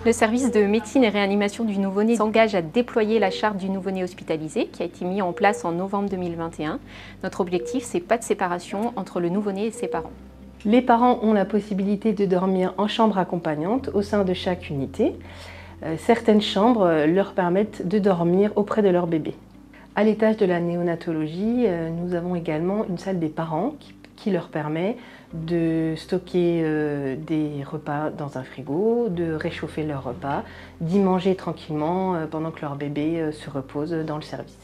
Le service de médecine et réanimation du nouveau-né s'engage à déployer la charte du nouveau-né hospitalisé qui a été mise en place en novembre 2021. Notre objectif, c'est pas de séparation entre le nouveau-né et ses parents. Les parents ont la possibilité de dormir en chambre accompagnante au sein de chaque unité. Certaines chambres leur permettent de dormir auprès de leur bébé. À l'étage de la néonatologie, nous avons également une salle des parents qui leur permet de stocker des repas dans un frigo, de réchauffer leurs repas, d'y manger tranquillement pendant que leur bébé se repose dans le service.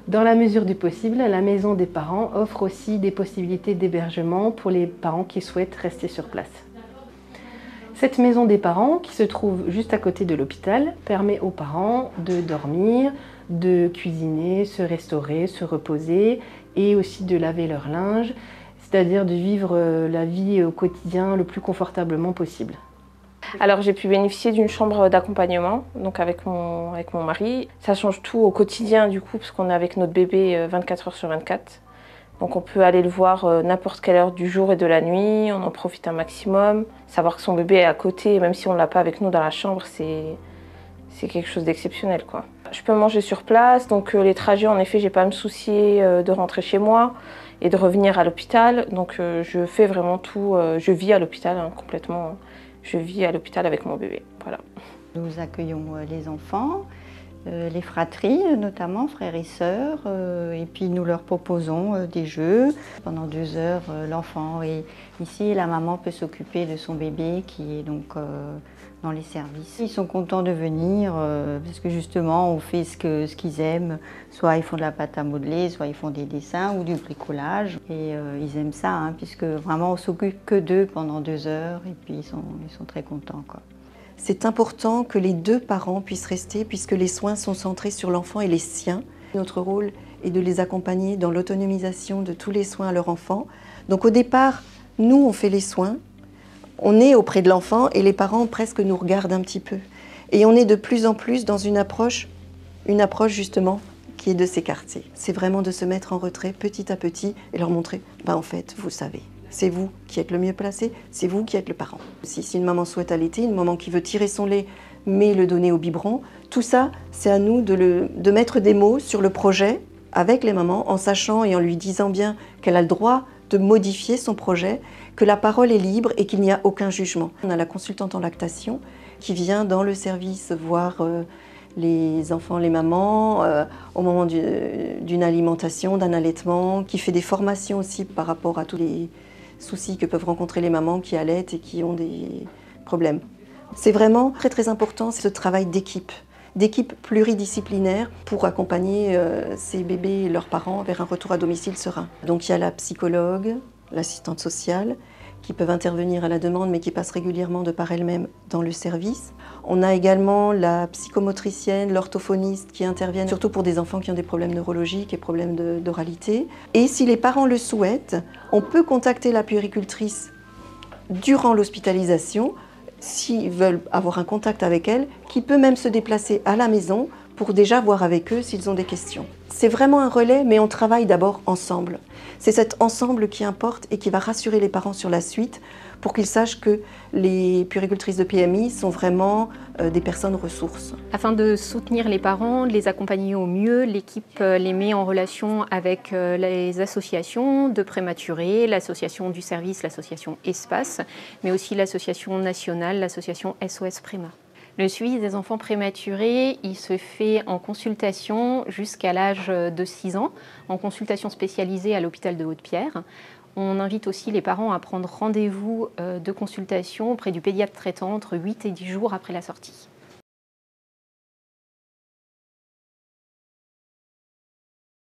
Dans la mesure du possible, la maison des parents offre aussi des possibilités d'hébergement pour les parents qui souhaitent rester sur place. Cette maison des parents, qui se trouve juste à côté de l'hôpital, permet aux parents de dormir, de cuisiner, se restaurer, se reposer et aussi de laver leur linge, c'est-à-dire de vivre la vie au quotidien le plus confortablement possible. Alors j'ai pu bénéficier d'une chambre d'accompagnement, donc avec mon mari. Ça change tout au quotidien du coup, parce qu'on est avec notre bébé 24 heures sur 24. Donc on peut aller le voir n'importe quelle heure du jour et de la nuit, on en profite un maximum. Savoir que son bébé est à côté, même si on ne l'a pas avec nous dans la chambre, c'est quelque chose d'exceptionnel, quoi. Je peux manger sur place, donc les trajets, en effet, j'ai pas à me soucier de rentrer chez moi et de revenir à l'hôpital. Donc je fais vraiment tout, je vis à l'hôpital complètement. Je vis à l'hôpital avec mon bébé, voilà. Nous accueillons les enfants, les fratries notamment, frères et sœurs, et puis nous leur proposons des jeux. Pendant 2 heures, l'enfant est ici et la maman peut s'occuper de son bébé qui est donc dans les services. Ils sont contents de venir parce que justement on fait ce qu'ils aiment. Soit ils font de la pâte à modeler, soit ils font des dessins ou du bricolage. Et ils aiment ça, hein, puisque vraiment on s'occupe que d'eux pendant 2 heures et puis ils sont très contents, quoi. C'est important que les 2 parents puissent rester puisque les soins sont centrés sur l'enfant et les siens. Notre rôle est de les accompagner dans l'autonomisation de tous les soins à leur enfant. Donc au départ, nous on fait les soins, on est auprès de l'enfant et les parents presque nous regardent un petit peu. Et on est de plus en plus dans une approche justement qui est de s'écarter. C'est vraiment de se mettre en retrait petit à petit et leur montrer, en fait, vous savez. C'est vous qui êtes le mieux placé, c'est vous qui êtes le parent. Si une maman souhaite allaiter, une maman qui veut tirer son lait mais le donner au biberon, tout ça, c'est à nous de mettre des mots sur le projet avec les mamans en sachant et en lui disant bien qu'elle a le droit de modifier son projet, que la parole est libre et qu'il n'y a aucun jugement. On a la consultante en lactation qui vient dans le service voir les enfants, les mamans, au moment d'une alimentation, d'un allaitement, qui fait des formations aussi par rapport à tous les soucis que peuvent rencontrer les mamans qui allaitent et qui ont des problèmes. C'est vraiment très très important ce travail d'équipe pluridisciplinaire pour accompagner ces bébés et leurs parents vers un retour à domicile serein. Donc il y a la psychologue, l'assistante sociale, qui peuvent intervenir à la demande mais qui passent régulièrement de par elles-mêmes dans le service. On a également la psychomotricienne, l'orthophoniste qui interviennent surtout pour des enfants qui ont des problèmes neurologiques et problèmes d'oralité. Et si les parents le souhaitent, on peut contacter la puéricultrice durant l'hospitalisation s'ils veulent avoir un contact avec elle, qui peut même se déplacer à la maison pour déjà voir avec eux s'ils ont des questions. C'est vraiment un relais, mais on travaille d'abord ensemble. C'est cet ensemble qui importe et qui va rassurer les parents sur la suite pour qu'ils sachent que les puéricultrices de PMI sont vraiment des personnes ressources. Afin de soutenir les parents, de les accompagner au mieux, l'équipe les met en relation avec les associations de prématurés, l'association du service, l'association Espace, mais aussi l'association nationale, l'association SOS Préma. Le suivi des enfants prématurés, il se fait en consultation jusqu'à l'âge de 6 ans, en consultation spécialisée à l'hôpital de Haute-Pierre. On invite aussi les parents à prendre rendez-vous de consultation auprès du pédiatre traitant entre 8 et 10 jours après la sortie.